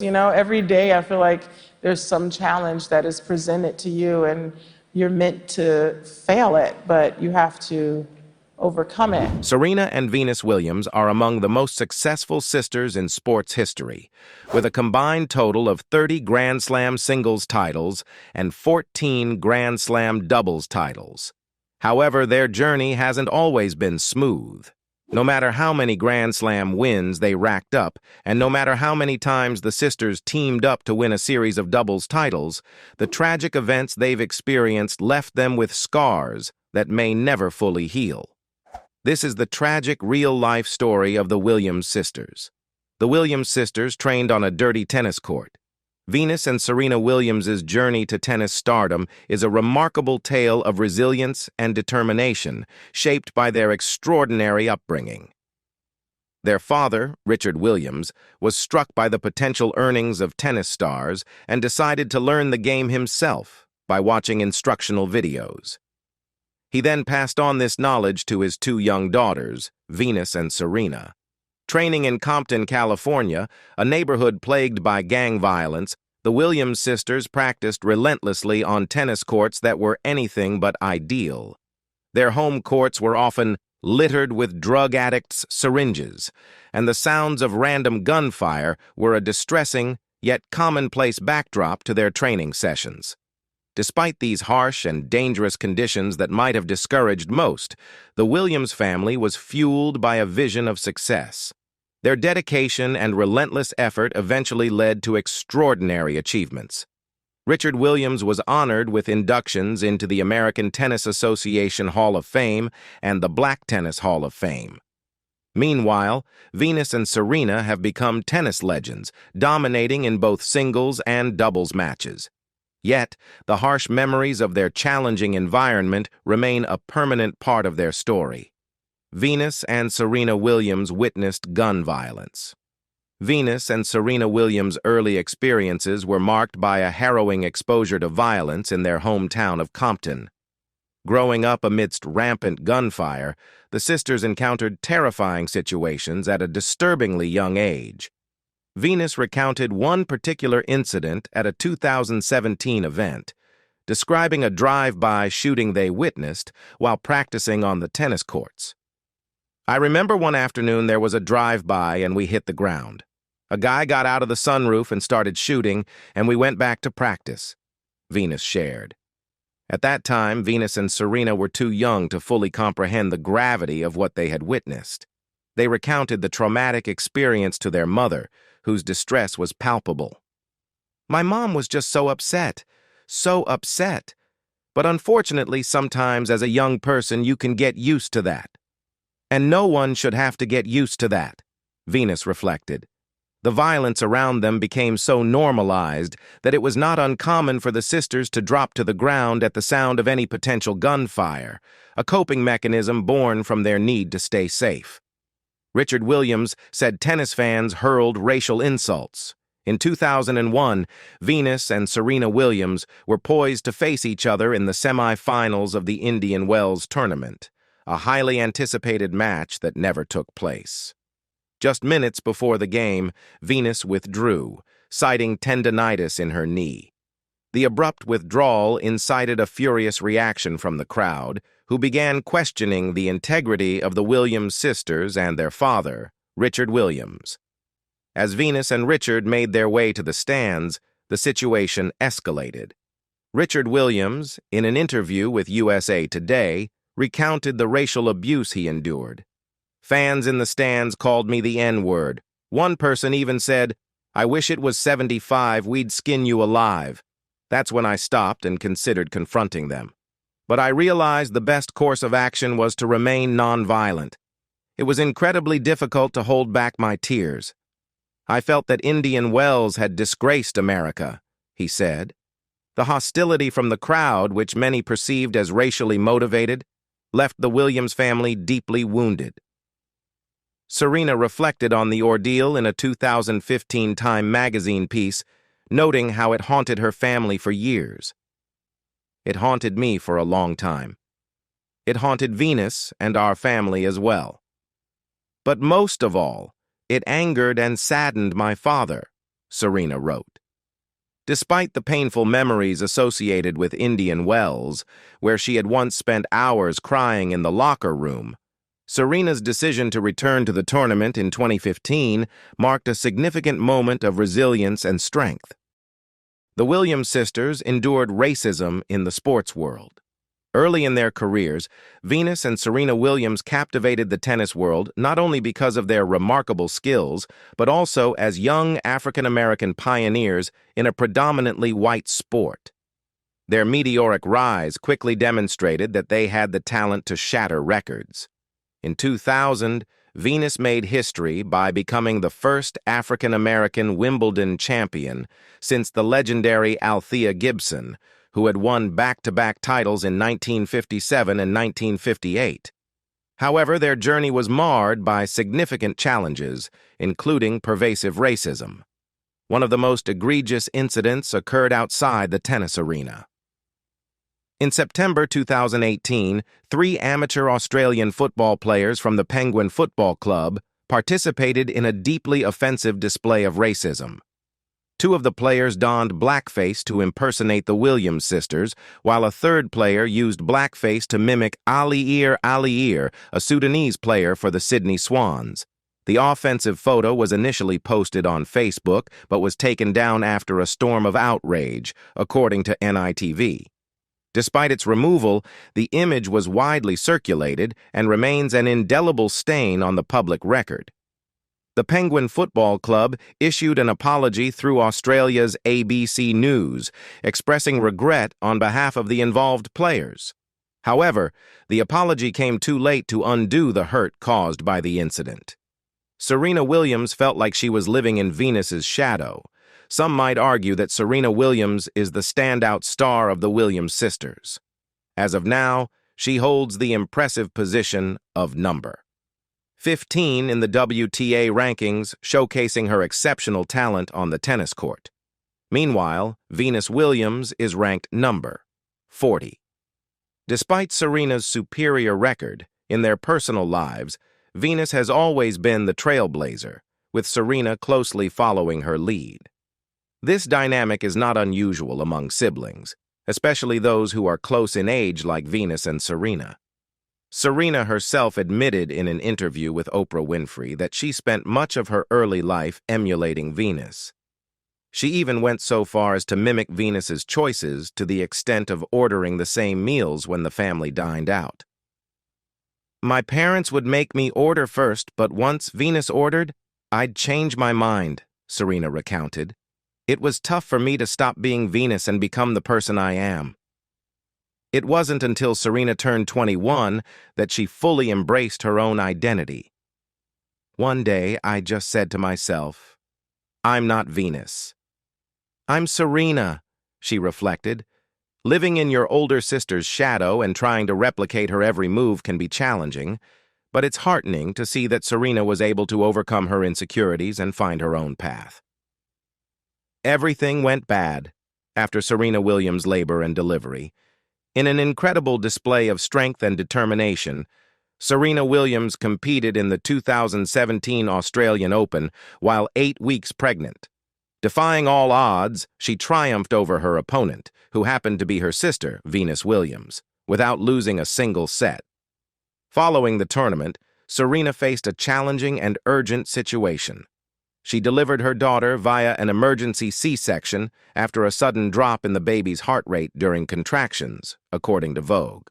You know, every day I feel like there's some challenge that is presented to you and you're meant to fail it, but you have to overcome it. Serena and Venus Williams are among the most successful sisters in sports history, with a combined total of 30 Grand Slam singles titles and 14 Grand Slam doubles titles. However, their journey hasn't always been smooth. No matter how many Grand Slam wins they racked up, and no matter how many times the sisters teamed up to win a series of doubles titles, the tragic events they've experienced left them with scars that may never fully heal. This is the tragic real-life story of the Williams sisters. The Williams sisters trained on a dirty tennis court. Venus and Serena Williams' journey to tennis stardom is a remarkable tale of resilience and determination, shaped by their extraordinary upbringing. Their father, Richard Williams, was struck by the potential earnings of tennis stars and decided to learn the game himself by watching instructional videos. He then passed on this knowledge to his two young daughters, Venus and Serena. Training in Compton, California, a neighborhood plagued by gang violence, the Williams sisters practiced relentlessly on tennis courts that were anything but ideal. Their home courts were often littered with drug addicts' syringes, and the sounds of random gunfire were a distressing yet commonplace backdrop to their training sessions. Despite these harsh and dangerous conditions that might have discouraged most, the Williams family was fueled by a vision of success. Their dedication and relentless effort eventually led to extraordinary achievements. Richard Williams was honored with inductions into the American Tennis Association Hall of Fame and the Black Tennis Hall of Fame. Meanwhile, Venus and Serena have become tennis legends, dominating in both singles and doubles matches. Yet, the harsh memories of their challenging environment remain a permanent part of their story. Venus and Serena Williams witnessed gun violence. Venus and Serena Williams' early experiences were marked by a harrowing exposure to violence in their hometown of Compton. Growing up amidst rampant gunfire, the sisters encountered terrifying situations at a disturbingly young age. Venus recounted one particular incident at a 2017 event, describing a drive-by shooting they witnessed while practicing on the tennis courts. "I remember one afternoon there was a drive-by and we hit the ground. A guy got out of the sunroof and started shooting, and we went back to practice," Venus shared. At that time, Venus and Serena were too young to fully comprehend the gravity of what they had witnessed. They recounted the traumatic experience to their mother, whose distress was palpable. "My mom was just so upset. But unfortunately, sometimes as a young person, you can get used to that. And no one should have to get used to that," Venus reflected. The violence around them became so normalized that it was not uncommon for the sisters to drop to the ground at the sound of any potential gunfire, a coping mechanism born from their need to stay safe. Richard Williams said tennis fans hurled racial insults. In 2001, Venus and Serena Williams were poised to face each other in the semifinals of the Indian Wells tournament, a highly anticipated match that never took place. Just minutes before the game, Venus withdrew, citing tendinitis in her knee. The abrupt withdrawal incited a furious reaction from the crowd, who began questioning the integrity of the Williams sisters and their father, Richard Williams. As Venus and Richard made their way to the stands, the situation escalated. Richard Williams, in an interview with USA Today, recounted the racial abuse he endured. "Fans in the stands called me the N-word. One person even said, 'I wish it was 75, we'd skin you alive.' That's when I stopped and considered confronting them. But I realized the best course of action was to remain nonviolent. It was incredibly difficult to hold back my tears. I felt that Indian Wells had disgraced America," he said. The hostility from the crowd, which many perceived as racially motivated, left the Williams family deeply wounded. Serena reflected on the ordeal in a 2015 Time magazine piece, noting how it haunted her family for years. "It haunted me for a long time. It haunted Venus and our family as well. But most of all, it angered and saddened my father," Serena wrote. Despite the painful memories associated with Indian Wells, where she had once spent hours crying in the locker room, Serena's decision to return to the tournament in 2015 marked a significant moment of resilience and strength. The Williams sisters endured racism in the sports world. Early in their careers, Venus and Serena Williams captivated the tennis world not only because of their remarkable skills, but also as young African-American pioneers in a predominantly white sport. Their meteoric rise quickly demonstrated that they had the talent to shatter records. In 2000, Venus made history by becoming the first African-American Wimbledon champion since the legendary Althea Gibson, who had won back-to-back titles in 1957 and 1958. However, their journey was marred by significant challenges, including pervasive racism. One of the most egregious incidents occurred outside the tennis arena. In September 2018, 3 amateur Australian football players from the Penguin Football Club participated in a deeply offensive display of racism. 2 of the players donned blackface to impersonate the Williams sisters, while a 3rd player used blackface to mimic Aliir Aliir, a Sudanese player for the Sydney Swans. The offensive photo was initially posted on Facebook, but was taken down after a storm of outrage, according to NITV. Despite its removal, the image was widely circulated and remains an indelible stain on the public record. The Penguin Football Club issued an apology through Australia's ABC News, expressing regret on behalf of the involved players. However, the apology came too late to undo the hurt caused by the incident. Serena Williams felt like she was living in Venus's shadow. Some might argue that Serena Williams is the standout star of the Williams sisters. As of now, she holds the impressive position of number 15 in the WTA rankings, showcasing her exceptional talent on the tennis court. Meanwhile, Venus Williams is ranked number 40. Despite Serena's superior record, in their personal lives, Venus has always been the trailblazer, with Serena closely following her lead. This dynamic is not unusual among siblings, especially those who are close in age like Venus and Serena. Serena herself admitted in an interview with Oprah Winfrey that she spent much of her early life emulating Venus. She even went so far as to mimic Venus's choices to the extent of ordering the same meals when the family dined out. "My parents would make me order first, but once Venus ordered, I'd change my mind," Serena recounted. "It was tough for me to stop being Venus and become the person I am." It wasn't until Serena turned 21 that she fully embraced her own identity. "One day, I just said to myself, I'm not Venus. I'm Serena," she reflected. Living in your older sister's shadow and trying to replicate her every move can be challenging, but it's heartening to see that Serena was able to overcome her insecurities and find her own path. Everything went bad after Serena Williams' labor and delivery. In an incredible display of strength and determination, Serena Williams competed in the 2017 Australian Open while 8 weeks pregnant. Defying all odds, she triumphed over her opponent, who happened to be her sister, Venus Williams, without losing a single set. Following the tournament, Serena faced a challenging and urgent situation. She delivered her daughter via an emergency C-section after a sudden drop in the baby's heart rate during contractions, according to Vogue.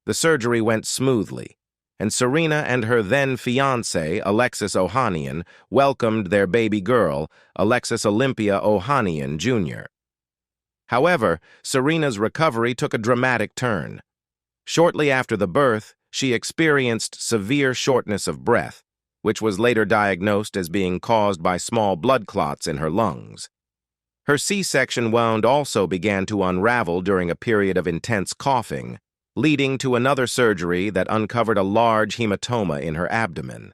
The surgery went smoothly, and Serena and her then-fiancé, Alexis Ohanian, welcomed their baby girl, Alexis Olympia Ohanian, Jr. However, Serena's recovery took a dramatic turn. Shortly after the birth, she experienced severe shortness of breath, which was later diagnosed as being caused by small blood clots in her lungs. Her C-section wound also began to unravel during a period of intense coughing, leading to another surgery that uncovered a large hematoma in her abdomen.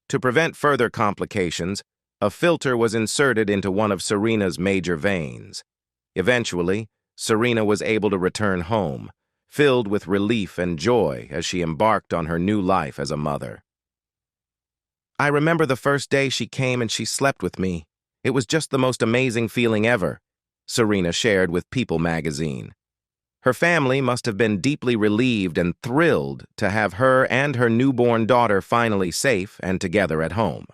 To prevent further complications, a filter was inserted into one of Serena's major veins. Eventually, Serena was able to return home, filled with relief and joy as she embarked on her new life as a mother. "I remember the first day she came and she slept with me. It was just the most amazing feeling ever, Serena shared with People magazine. Her family must have been deeply relieved and thrilled to have her and her newborn daughter finally safe and together at home.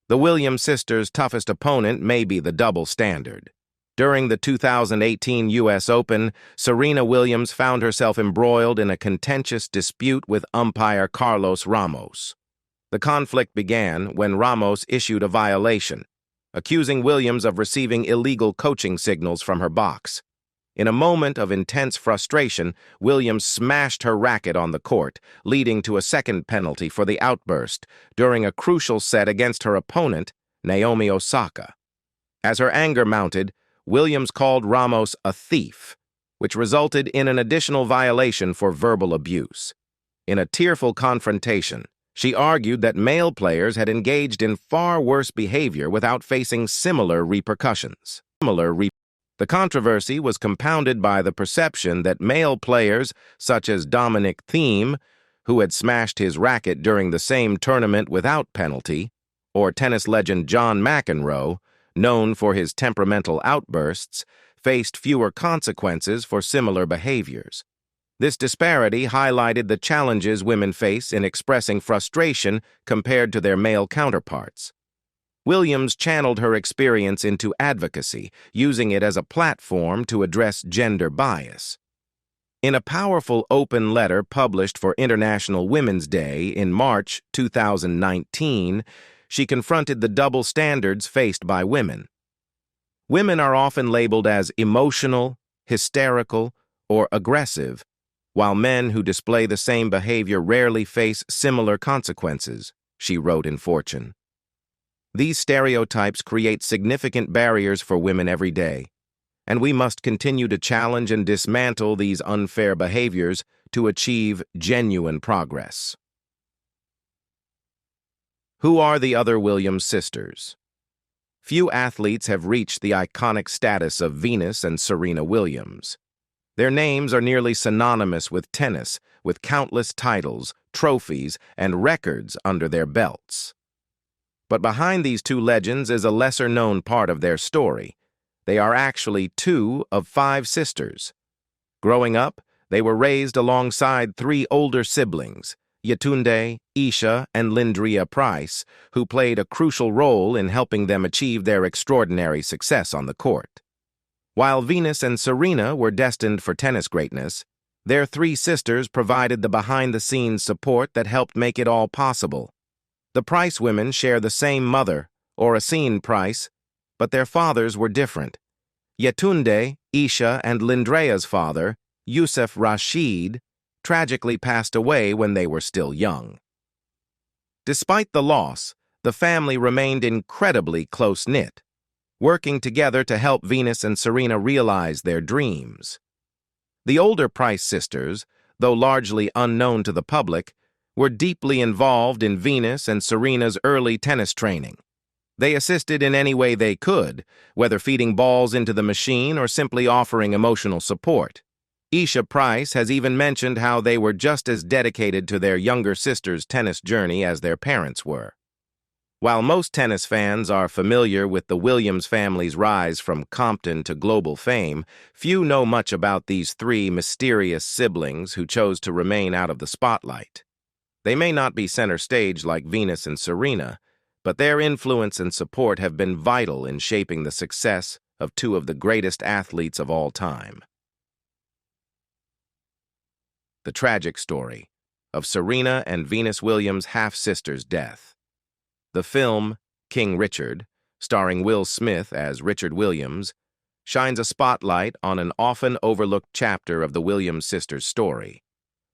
The Williams sisters' toughest opponent may be the double standard. During the 2018 U.S. Open, Serena Williams found herself embroiled in a contentious dispute with umpire Carlos Ramos. The conflict began when Ramos issued a violation, accusing Williams of receiving illegal coaching signals from her box. In a moment of intense frustration, Williams smashed her racket on the court, leading to a second penalty for the outburst during a crucial set against her opponent, Naomi Osaka. As her anger mounted, Williams called Ramos a thief, which resulted in an additional violation for verbal abuse. In a tearful confrontation, she argued that male players had engaged in far worse behavior without facing similar repercussions. The controversy was compounded by the perception that male players, such as Dominic Thiem, who had smashed his racket during the same tournament without penalty, or tennis legend John McEnroe, known for his temperamental outbursts, faced fewer consequences for similar behaviors. This disparity highlighted the challenges women face in expressing frustration compared to their male counterparts. Williams channeled her experience into advocacy, using it as a platform to address gender bias. In a powerful open letter published for International Women's Day in March 2019, she confronted the double standards faced by women. Women are often labeled as emotional, hysterical, or aggressive, while men who display the same behavior rarely face similar consequences, she wrote in Fortune. These stereotypes create significant barriers for women every day, and we must continue to challenge and dismantle these unfair behaviors to achieve genuine progress. Who are the other Williams sisters? Few athletes have reached the iconic status of Venus and Serena Williams. Their names are nearly synonymous with tennis, with countless titles, trophies, and records under their belts. But behind these two legends is a lesser-known part of their story. They are actually two of 5 sisters. Growing up, they were raised alongside 3 older siblings, Yetunde, Isha, and Lindria Price, who played a crucial role in helping them achieve their extraordinary success on the court. While Venus and Serena were destined for tennis greatness, their 3 sisters provided the behind-the-scenes support that helped make it all possible. The Price women share the same mother, Oracene Price, but their fathers were different. Yetunde, Isha, and Lindrea's father, Youssef Rashid, tragically passed away when they were still young. Despite the loss, the family remained incredibly close-knit, working together to help Venus and Serena realize their dreams. The older Price sisters, though largely unknown to the public, were deeply involved in Venus and Serena's early tennis training. They assisted in any way they could, whether feeding balls into the machine or simply offering emotional support. Isha Price has even mentioned how they were just as dedicated to their younger sister's tennis journey as their parents were. While most tennis fans are familiar with the Williams family's rise from Compton to global fame, few know much about these 3 mysterious siblings who chose to remain out of the spotlight. They may not be center stage like Venus and Serena, but their influence and support have been vital in shaping the success of 2 of the greatest athletes of all time. The tragic story of Serena and Venus Williams' half-sister's death. The film, King Richard, starring Will Smith as Richard Williams, shines a spotlight on an often overlooked chapter of the Williams sisters' story,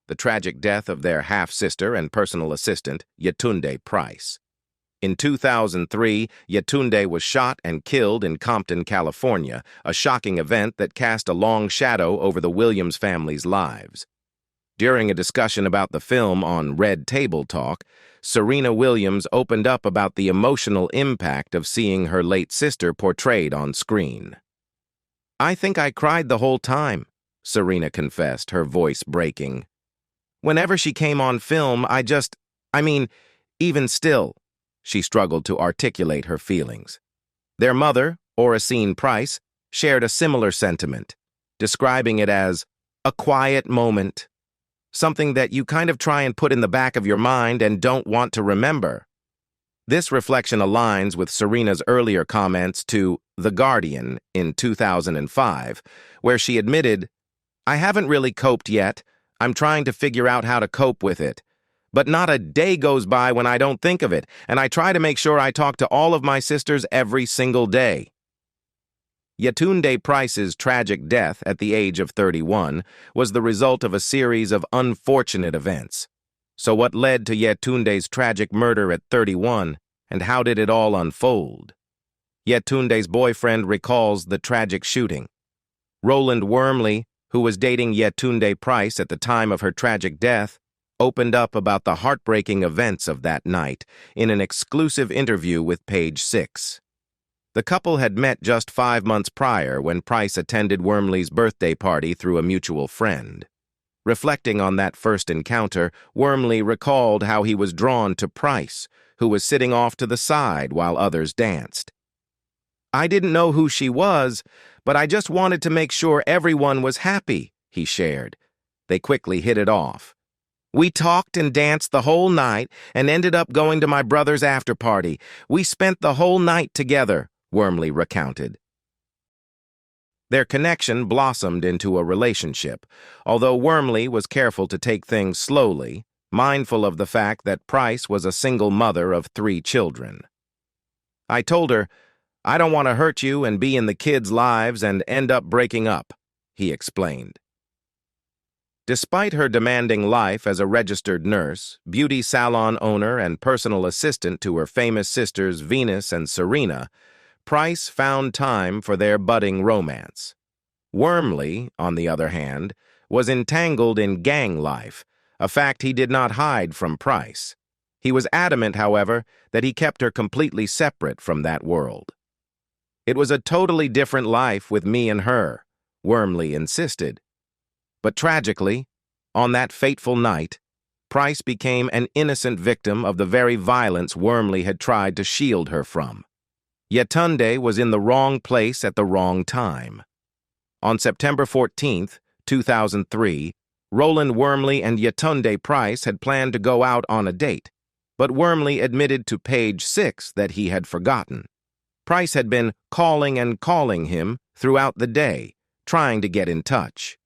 the tragic death of their half-sister and personal assistant, Yetunde Price. In 2003, Yetunde was shot and killed in Compton, California, a shocking event that cast a long shadow over the Williams family's lives. During a discussion about the film on Red Table Talk, Serena Williams opened up about the emotional impact of seeing her late sister portrayed on screen. "I think I cried the whole time," Serena confessed, her voice breaking. "Whenever she came on film, even still," she struggled to articulate her feelings. Their mother, Oracene Price, shared a similar sentiment, describing it as a quiet moment, something that you kind of try and put in the back of your mind and don't want to remember. This reflection aligns with Serena's earlier comments to The Guardian in 2005, where she admitted, "I haven't really coped yet. I'm trying to figure out how to cope with it. But not a day goes by when I don't think of it, and I try to make sure I talk to all of my sisters every single day." Yetunde Price's tragic death at the age of 31 was the result of a series of unfortunate events. So what led to Yetunde's tragic murder at 31, and how did it all unfold? Yetunde's boyfriend recalls the tragic shooting. Roland Wormley, who was dating Yetunde Price at the time of her tragic death, opened up about the heartbreaking events of that night in an exclusive interview with Page 6. The couple had met just 5 months prior when Price attended Wormley's birthday party through a mutual friend. Reflecting on that first encounter, Wormley recalled how he was drawn to Price, who was sitting off to the side while others danced. "I didn't know who she was, but I just wanted to make sure everyone was happy," he shared. They quickly hit it off. "We talked and danced the whole night and ended up going to my brother's after party. We spent the whole night together," Wormley recounted. Their connection blossomed into a relationship, although Wormley was careful to take things slowly, mindful of the fact that Price was a single mother of 3 children. "I told her, I don't want to hurt you and be in the kids' lives and end up breaking up," he explained. Despite her demanding life as a registered nurse, beauty salon owner, and personal assistant to her famous sisters Venus and Serena, Price found time for their budding romance. Wormley, on the other hand, was entangled in gang life, a fact he did not hide from Price. He was adamant, however, that he kept her completely separate from that world. "It was a totally different life with me and her," Wormley insisted. But tragically, on that fateful night, Price became an innocent victim of the very violence Wormley had tried to shield her from. Yetunde was in the wrong place at the wrong time. On September 14, 2003, Roland Wormley and Yetunde Price had planned to go out on a date, but Wormley admitted to Page 6 that he had forgotten. Price had been calling and calling him throughout the day, trying to get in touch.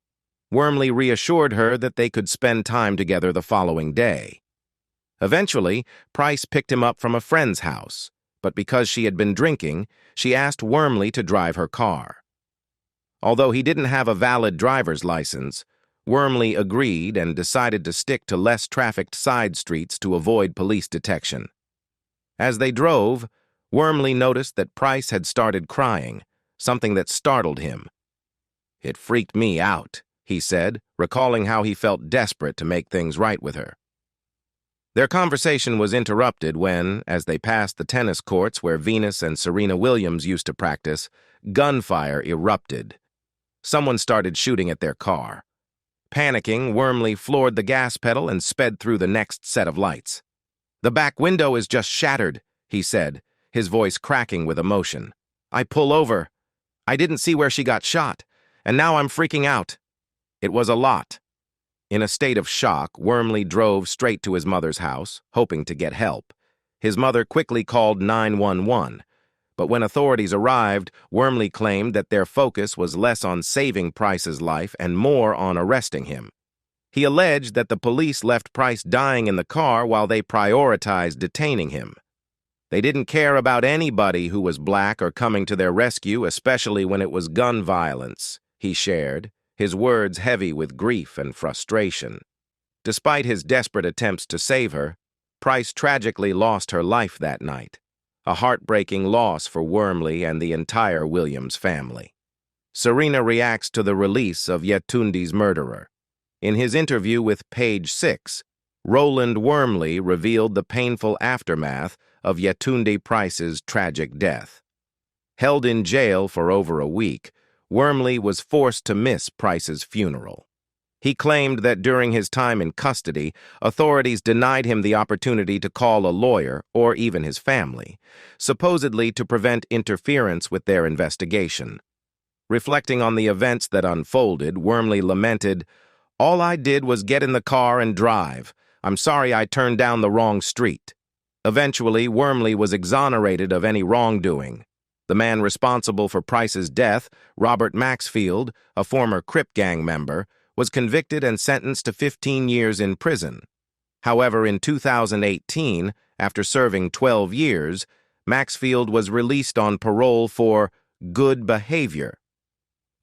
Wormley reassured her that they could spend time together the following day. Eventually, Price picked him up from a friend's house, but because she had been drinking, she asked Wormley to drive her car. Although he didn't have a valid driver's license, Wormley agreed and decided to stick to less trafficked side streets to avoid police detection. As they drove, Wormley noticed that Price had started crying, something that startled him. "It freaked me out," he said, recalling how he felt desperate to make things right with her. Their conversation was interrupted when, as they passed the tennis courts where Venus and Serena Williams used to practice, gunfire erupted. Someone started shooting at their car. Panicking, Wormley floored the gas pedal and sped through the next set of lights. "The back window is just shattered," he said, his voice cracking with emotion. "I pull over. I didn't see where she got shot, and now I'm freaking out. It was a lot." In a state of shock, Wormley drove straight to his mother's house, hoping to get help. His mother quickly called 911, but when authorities arrived, Wormley claimed that their focus was less on saving Price's life and more on arresting him. He alleged that the police left Price dying in the car while they prioritized detaining him. They didn't care about anybody who was black or coming to their rescue, especially when it was gun violence, he shared, his words heavy with grief and frustration. Despite his desperate attempts to save her, Price tragically lost her life that night, a heartbreaking loss for Wormley and the entire Williams family. Serena reacts to the release of Yetunde's murderer. In his interview with Page 6, Roland Wormley revealed the painful aftermath of Yetunde Price's tragic death. Held in jail for over a week, Wormley was forced to miss Price's funeral. He claimed that during his time in custody, authorities denied him the opportunity to call a lawyer or even his family, supposedly to prevent interference with their investigation. Reflecting on the events that unfolded, Wormley lamented, "All I did was get in the car and drive. I'm sorry I turned down the wrong street." Eventually, Wormley was exonerated of any wrongdoing. The man responsible for Price's death, Robert Maxfield, a former Crip gang member, was convicted and sentenced to 15 years in prison. However, in 2018, after serving 12 years, Maxfield was released on parole for good behavior.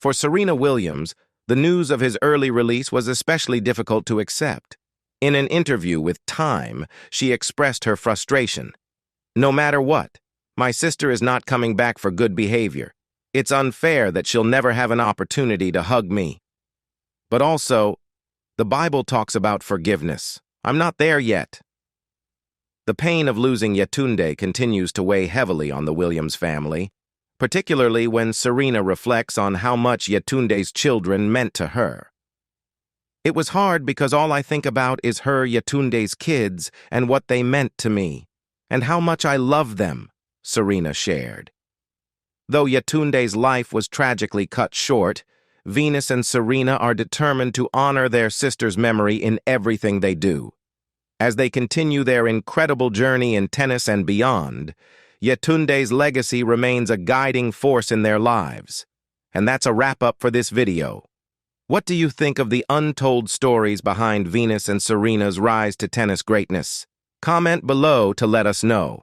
For Serena Williams, the news of his early release was especially difficult to accept. In an interview with Time, she expressed her frustration. "No matter what, my sister is not coming back for good behavior. It's unfair that she'll never have an opportunity to hug me." But also, the Bible talks about forgiveness. I'm not there yet. The pain of losing Yetunde continues to weigh heavily on the Williams family, particularly when Serena reflects on how much Yetunde's children meant to her. "It was hard because all I think about is her, Yetunde's kids, and what they meant to me, and how much I love them," Serena shared. Though Yetunde's life was tragically cut short, Venus and Serena are determined to honor their sister's memory in everything they do. As they continue their incredible journey in tennis and beyond, Yetunde's legacy remains a guiding force in their lives. And that's a wrap-up for this video. What do you think of the untold stories behind Venus and Serena's rise to tennis greatness? Comment below to let us know.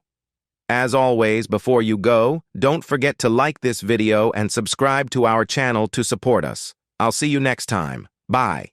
As always, before you go, don't forget to like this video and subscribe to our channel to support us. I'll see you next time. Bye.